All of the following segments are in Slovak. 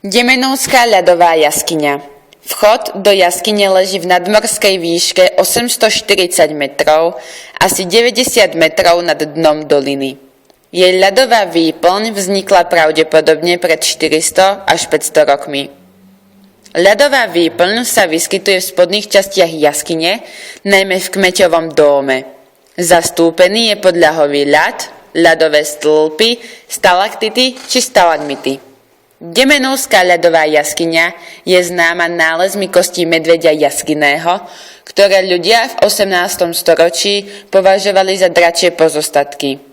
Demenovská ľadová jaskyňa. Vchod do jaskyne leží v nadmorskej výške 840 metrov, asi 90 metrov nad dnom doliny. Jej ľadová výplň vznikla pravdepodobne pred 400 až 500 rokmi. Ľadová výplň sa vyskytuje v spodných častiach jaskyne, najmä v kmeťovom dóme. Zastúpený je podľahový ľad, ľadové stĺpy, stalaktity či stalagmity. Demenovská ľadová jaskyňa je známa nálezmi kostí medveďa jaskyného, ktoré ľudia v 18. storočí považovali za dračie pozostatky.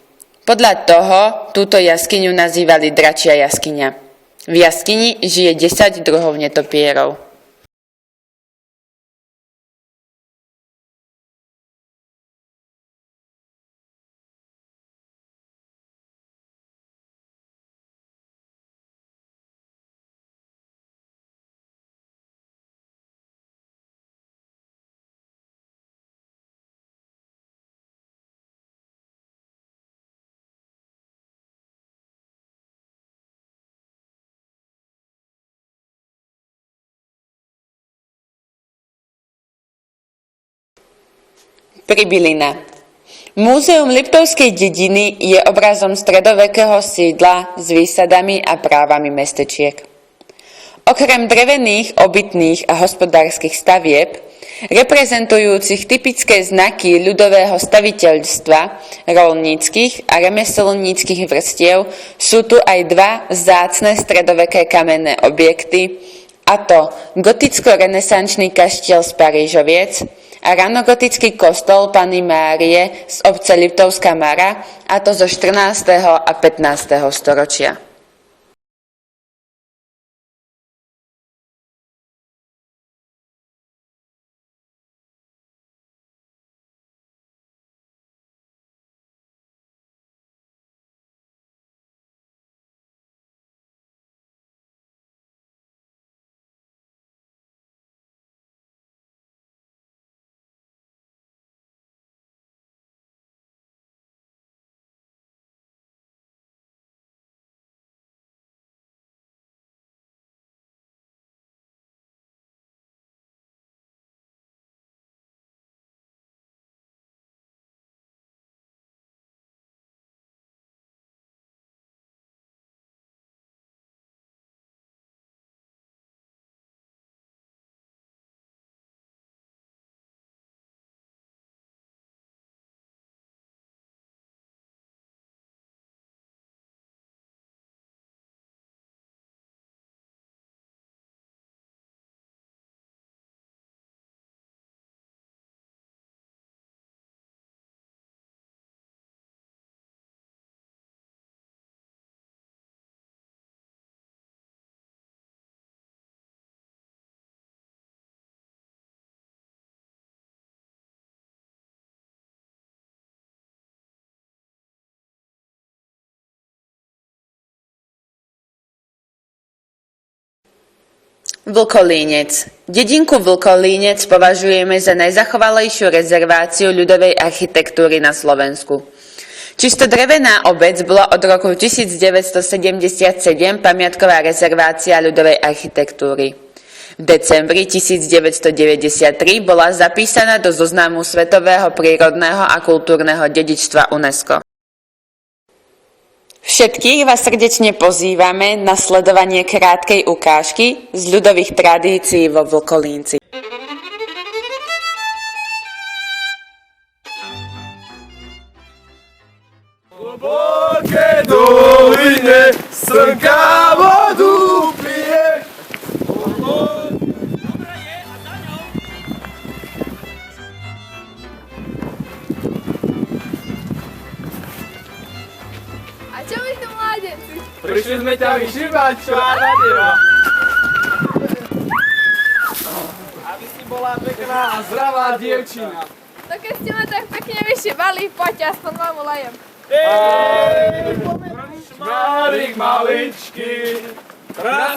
Podľa toho túto jaskyňu nazývali dračia jaskyňa. V jaskyni žije 10 druhov netopierov. Pribylina. Múzeum Liptovskej dediny je obrazom stredovekého sídla s výsadami a právami mestečiek. Okrem drevených, obytných a hospodárskych stavieb, reprezentujúcich typické znaky ľudového staviteľstva, roľníckych a remeselníckych vrstiev, sú tu aj dva vzácne stredoveké kamenné objekty, a to goticko-renesančný kaštiel z Parížoviec a ranogotický kostol Panny Márie z obce Liptovská Mara, a to zo 14. a 15. storočia. Vlkolínec. Dedinku Vlkolínec považujeme za najzachovalejšiu rezerváciu ľudovej architektúry na Slovensku. Čisto drevená obec bola od roku 1977 pamiatková rezervácia ľudovej architektúry. V decembri 1993 bola zapísaná do zoznamu Svetového prírodného a kultúrneho dedičstva UNESCO. Všetkých vás srdečne pozývame na sledovanie krátkej ukážky z ľudových tradícií vo Vlkolínci. V hlboké doline slnka vodu pije. A čo vy tu mládenci? Prišli sme ťa vyšívať, čo Nadia? Aby si bola pekná a zdravá dievčina. To keď ste ma tak pekne vyšívali, poďte, aspoň vám ulejem. Šmárik maličký, raz